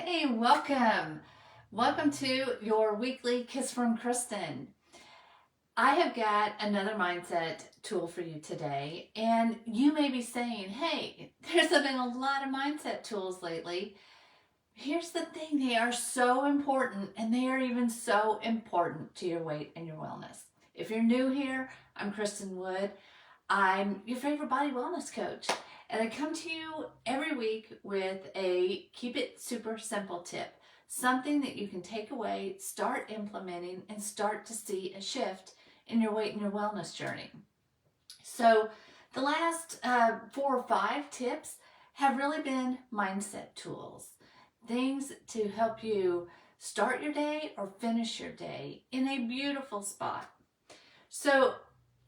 Hey, welcome. Welcome to your weekly Kiss from Kristen. I have got another mindset tool for you today, and you may be saying, hey, there's been a lot of mindset tools lately. Here's the thing, they are so important, and they are even so important to your weight and your wellness. If you're new here, I'm Kristen Wood. I'm your favorite body wellness coach, and I come to you every week with a keep it super simple tip, something that you can take away, start implementing, and start to see a shift in your weight and your wellness journey. So, the last 4 or 5 tips have really been mindset tools, things to help you start your day or finish your day in a beautiful spot. So,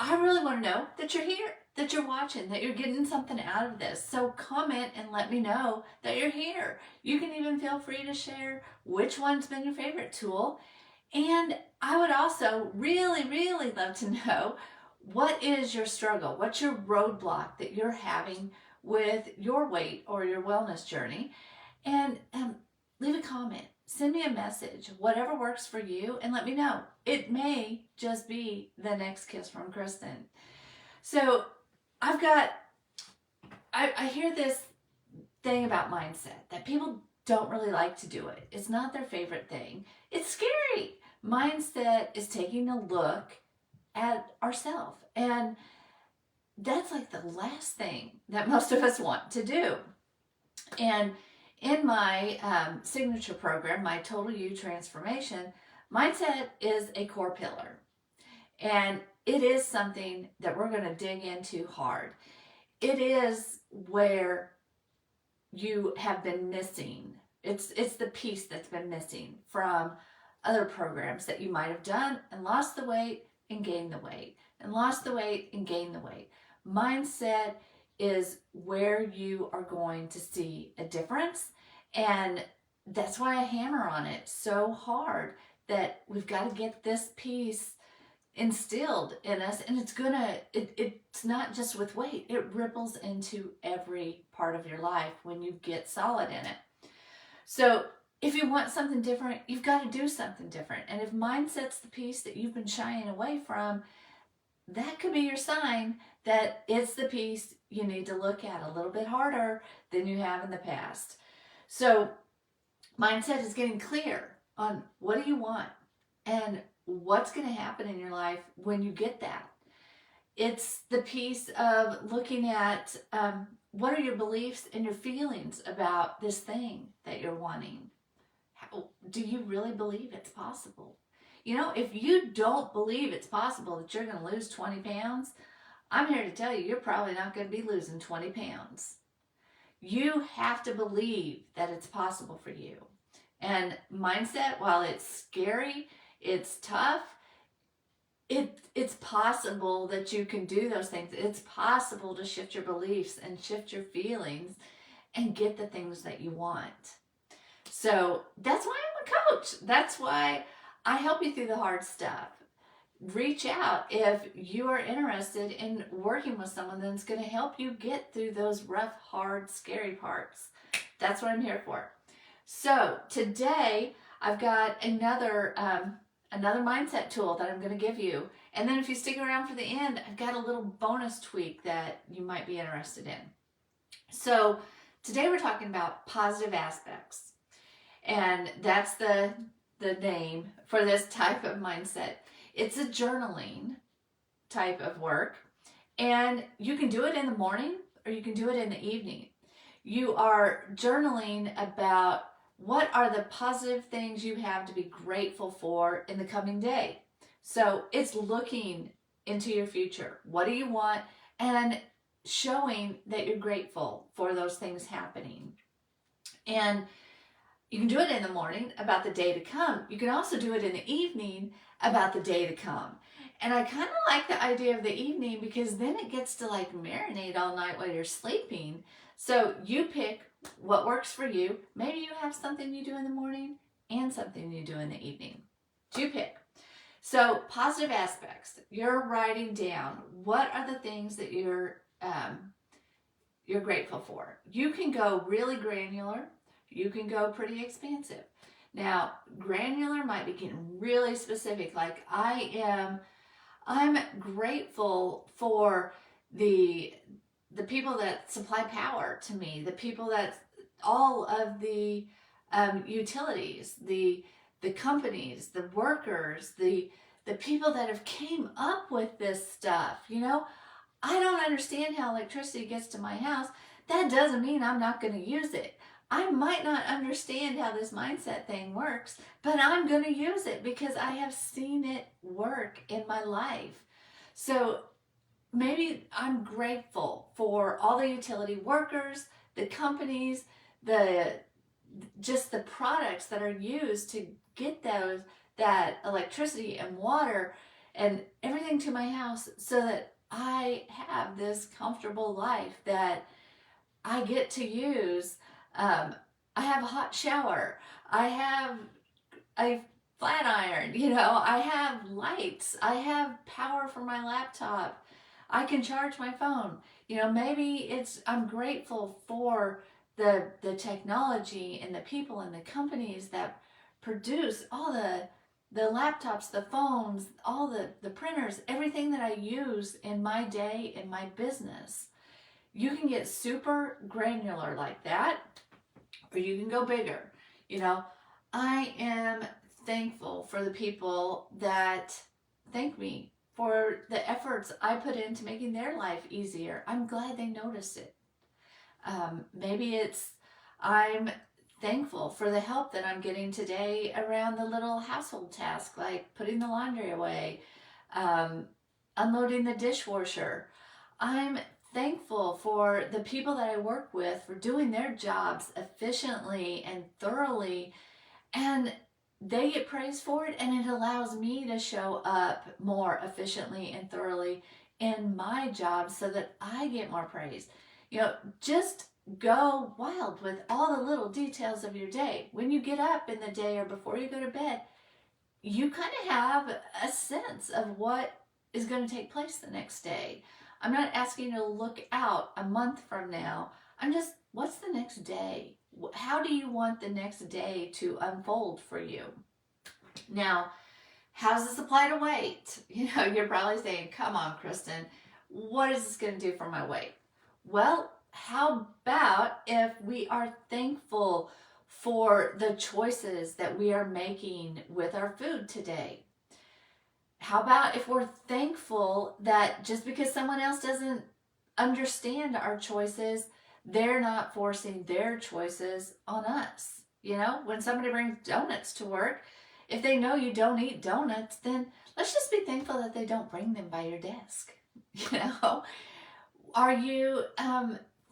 I really want to know that you're here, that you're watching, that you're getting something out of this. So comment and let me know that you're here. You can even feel free to share which one's been your favorite tool. And I would also really love to know, what is your struggle? What's your roadblock that you're having with your weight or your wellness journey? And leave a comment. Send me a message, whatever works for you, and let me know. It may just be the next kiss from Kristen. So I hear this thing about mindset that people don't really like to do it. It's not their favorite thing. It's scary. Mindset is taking a look at ourselves. And that's like the last thing that most of us want to do. And in my signature program, my Total You Transformation, mindset is a core pillar. And it is something that we're going to dig into hard. It is where you have been missing. It's the piece that's been missing from other programs that you might have done and lost the weight and gained the weight and lost the weight and gained the weight. Mindset is where you are going to see a difference, and that's why I hammer on it so hard, that we've got to get this piece instilled in us, and it's not just with weight, it ripples into every part of your life when you get solid in it. So if you want something different, you've got to do something different. And if mindset's the piece that you've been shying away from, that could be your sign that it's the piece you need to look at a little bit harder than you have in the past. So mindset is getting clear on what do you want and what's going to happen in your life when you get that. It's the piece of looking at what are your beliefs and your feelings about this thing that you're wanting. How, do you really believe it's possible? You know, if you don't believe it's possible that you're going to lose 20 pounds, I'm here to tell you, you're probably not going to be losing 20 pounds. You have to believe that it's possible for you. And mindset, while it's scary, it's tough, it's possible that you can do those things. It's possible to shift your beliefs and shift your feelings and get the things that you want. So that's why I'm a coach. That's why I help you through the hard stuff. Reach out if you are interested in working with someone that's going to help you get through those rough, hard, scary parts. That's what I'm here for. So today I've got another mindset tool that I'm going to give you. And then if you stick around for the end, I've got a little bonus tweak that you might be interested in. So today we're talking about positive aspects. And that's the name for this type of mindset. It's a journaling type of work. And you can do it in the morning or you can do it in the evening. You are journaling about what are the positive things you have to be grateful for in the coming day. So it's looking into your future. What do you want? And showing that you're grateful for those things happening. And you can do it in the morning about the day to come. You can also do it in the evening about the day to come. And I kind of like the idea of the evening because then it gets to like marinate all night while you're sleeping. So you pick what works for you. Maybe you have something you do in the morning and something you do in the evening. You pick. So positive aspects. You're writing down what are the things that you're grateful for. You can go really granular. you can go pretty expansive. Now, granular might be getting really specific. Like I'm grateful for the people that supply power to me, the people that all of the utilities, the companies, the workers, the people that have came up with this stuff. You know, I don't understand how electricity gets to my house. That doesn't mean I'm not going to use it. I might not understand how this mindset thing works, but I'm going to use it because I have seen it work in my life. So maybe I'm grateful for all the utility workers, the companies, just the products that are used to get that electricity and water and everything to my house so that I have this comfortable life that I get to use. I have a hot shower. I have a flat iron, I have lights. I have power for my laptop. I can charge my phone. Maybe I'm grateful for the technology and the people and the companies that produce all the laptops, the phones, all the printers, everything that I use in my day, in my business. You can get super granular like that, or you can go bigger. I am thankful for the people that thank me for the efforts I put into making their life easier. I'm glad they noticed it. Maybe I'm thankful for the help that I'm getting today around the little household tasks, like putting the laundry away, unloading the dishwasher. I'm thankful for the people that I work with for doing their jobs efficiently and thoroughly, and they get praised for it, and it allows me to show up more efficiently and thoroughly in my job so that I get more praise. Just go wild with all the little details of your day. When you get up in the day or before you go to bed, you kind of have a sense of what is going to take place the next day. I'm not asking you to look out a month from now. What's the next day? How do you want the next day to unfold for you? Now, how does this apply to weight? You're probably saying, come on, Kristen, what is this going to do for my weight? Well, how about if we are thankful for the choices that we are making with our food today? How about if we're thankful that just because someone else doesn't understand our choices, they're not forcing their choices on us? When somebody brings donuts to work, if they know you don't eat donuts, then let's just be thankful that they don't bring them by your desk. Are you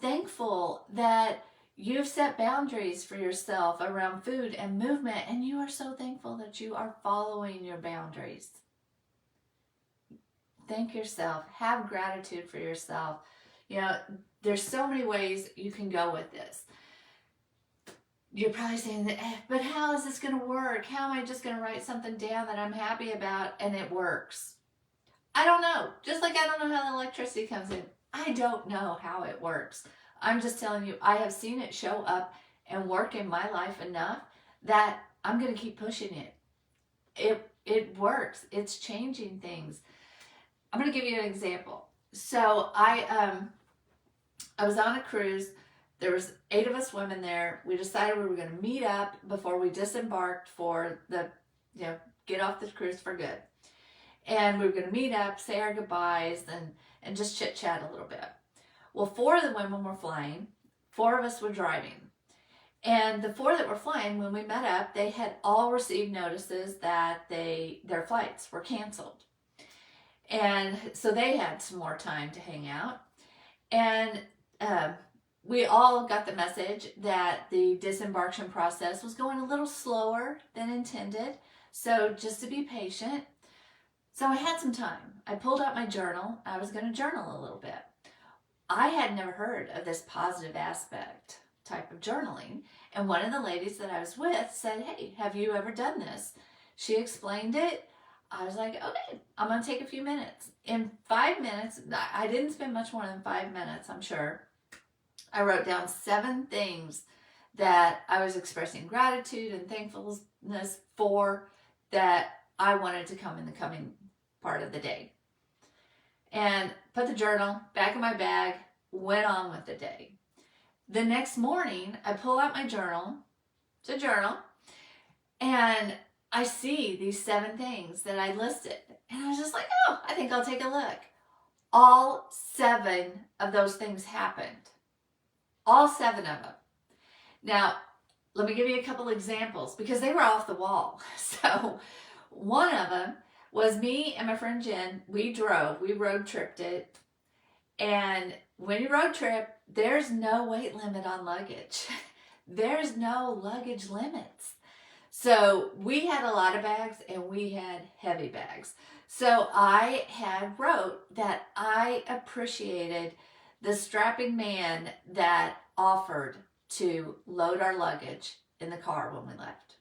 thankful that you've set boundaries for yourself around food and movement, and you are so thankful that you are following your boundaries? Thank yourself. Have gratitude for yourself. There's so many ways you can go with this. You're probably saying, but how is this going to work? How am I just going to write something down that I'm happy about and it works? I don't know. Just like I don't know how the electricity comes in. I don't know how it works. I'm just telling you, I have seen it show up and work in my life enough that I'm going to keep pushing it. It works. It's changing things. I'm going to give you an example. So I was on a cruise. There was 8 of us women there. We decided we were going to meet up before we disembarked for get off the cruise for good. And we were going to meet up, say our goodbyes, and just chit chat a little bit. Well, 4 of the women were flying. 4 of us were driving. And the 4 that were flying, when we met up, they had all received notices that their flights were canceled. And so they had some more time to hang out. And we all got the message that the disembarkation process was going a little slower than intended. So just to be patient. So I had some time. I pulled out my journal. I was going to journal a little bit. I had never heard of this positive aspect type of journaling. And one of the ladies that I was with said, hey, have you ever done this? She explained it. I was like, okay, I'm going to take a few minutes. In 5 minutes, I didn't spend much more than 5 minutes, I'm sure. I wrote down 7 things that I was expressing gratitude and thankfulness for, that I wanted to come in the coming part of the day. And put the journal back in my bag, went on with the day. The next morning, I pull out my journal, it's a journal, and I see these 7 things that I listed. And I was just like, oh, I think I'll take a look. All 7 of those things happened. All 7 of them. Now, let me give you a couple examples because they were off the wall. So one of them was me and my friend Jen. We road tripped it. And when you road trip, there's no weight limit on luggage. There's no luggage limits. So we had a lot of bags and we had heavy bags. So I had wrote that I appreciated the strapping man that offered to load our luggage in the car when we left.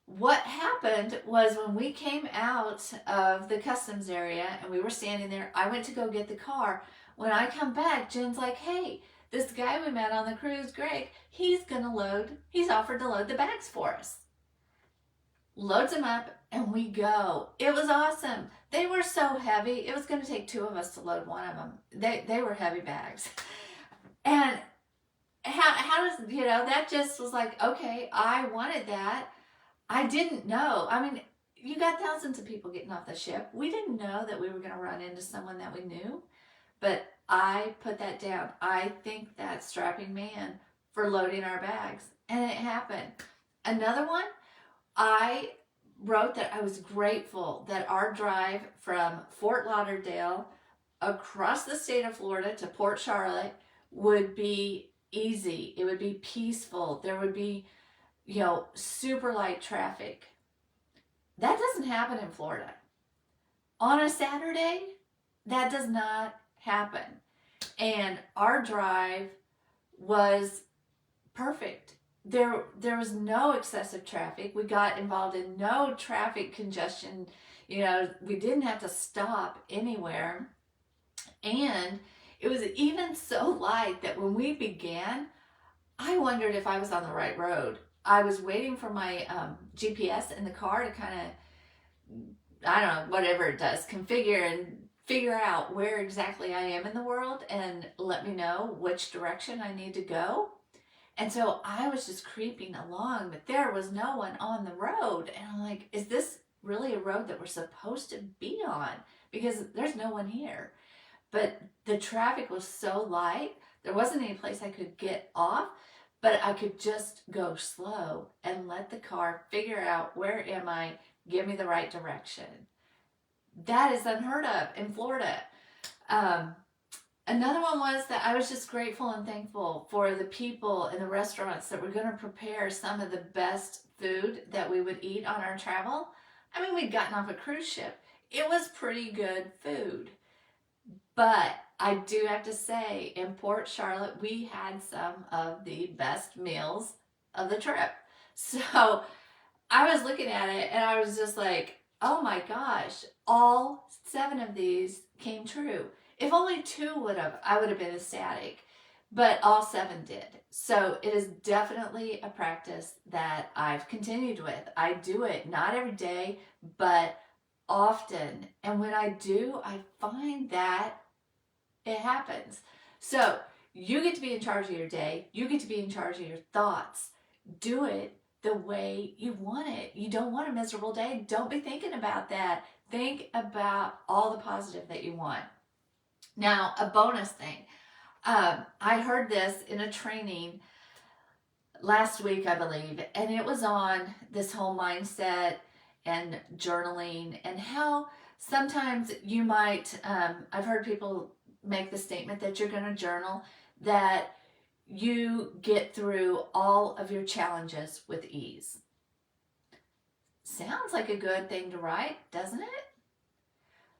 What happened was when we came out of the customs area and we were standing there, I went to go get the car. When I come back, Jen's like, hey, this guy we met on the cruise, Greg, he's offered to load the bags for us. Loads them up and we go. It was awesome. They were so heavy. It was going to take 2 of us to load one of them. They were heavy bags. And how does, that just was like, okay, I wanted that. I didn't know. I mean, you got thousands of people getting off the ship. We didn't know that we were going to run into someone that we knew, but I put that down. I thank that strapping man for loading our bags, and it happened. Another one, I wrote that I was grateful that our drive from Fort Lauderdale across the state of Florida to Port Charlotte would be easy. It would be peaceful. There would be, super light traffic. That doesn't happen in Florida. On a Saturday, that does not happen. And our drive was perfect. There was no excessive traffic. We got involved in no traffic congestion. We didn't have to stop anywhere. And it was even so light that when we began, I wondered if I was on the right road. I was waiting for my GPS in the car to kind of, I don't know, whatever it does, configure and figure out where exactly I am in the world and let me know which direction I need to go. And so I was just creeping along, but there was no one on the road. And I'm like, is this really a road that we're supposed to be on? Because there's no one here. But the traffic was so light, there wasn't any place I could get off, but I could just go slow and let the car figure out where am I, give me the right direction. That is unheard of in Florida. Another one was that I was just grateful and thankful for the people in the restaurants that were going to prepare some of the best food that we would eat on our travel. I mean, we'd gotten off a cruise ship. It was pretty good food. But I do have to say, in Port Charlotte, we had some of the best meals of the trip. So I was looking at it and I was just like, oh my gosh, all 7 of these came true. If only 2 would have, I would have been ecstatic. But all 7 did. So it is definitely a practice that I've continued with. I do it not every day, but often. And when I do, I find that it happens. So you get to be in charge of your day. You get to be in charge of your thoughts. Do it the way you want it. You don't want a miserable day. Don't be thinking about that. Think about all the positive that you want. Now, a bonus thing. I heard this in a training last week, I believe, and it was on this whole mindset and journaling and how sometimes you might, I've heard people make the statement that you're going to journal, that you get through all of your challenges with ease. Sounds like a good thing to write, doesn't it?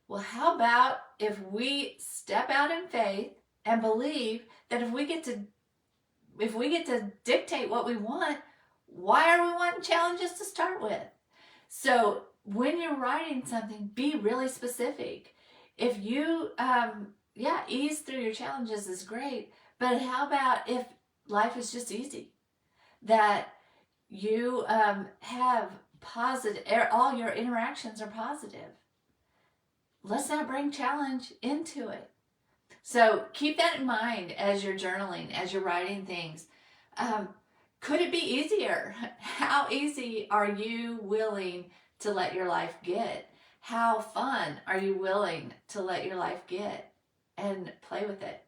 Well, how about if we step out in faith and believe that if we get to dictate what we want, why are we wanting challenges to start with? So when you're writing something, be really specific. If you, ease through your challenges is great, but how about if life is just easy, that you have positive, all your interactions are positive. Let's not bring challenge into it. So keep that in mind as you're journaling, as you're writing things. Could it be easier? How easy are you willing to let your life get? How fun are you willing to let your life get and play with it?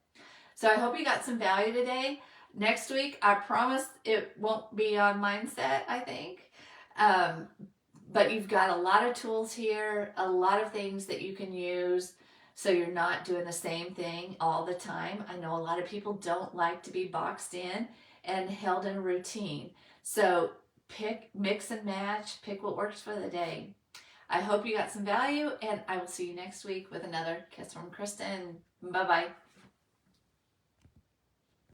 So I hope you got some value today. Next week, I promise it won't be on mindset, I think. But you've got a lot of tools here, a lot of things that you can use so you're not doing the same thing all the time. I know a lot of people don't like to be boxed in and held in a routine. So pick, mix and match, pick what works for the day. I hope you got some value, and I will see you next week with another Kiss from Kristen. Bye-bye.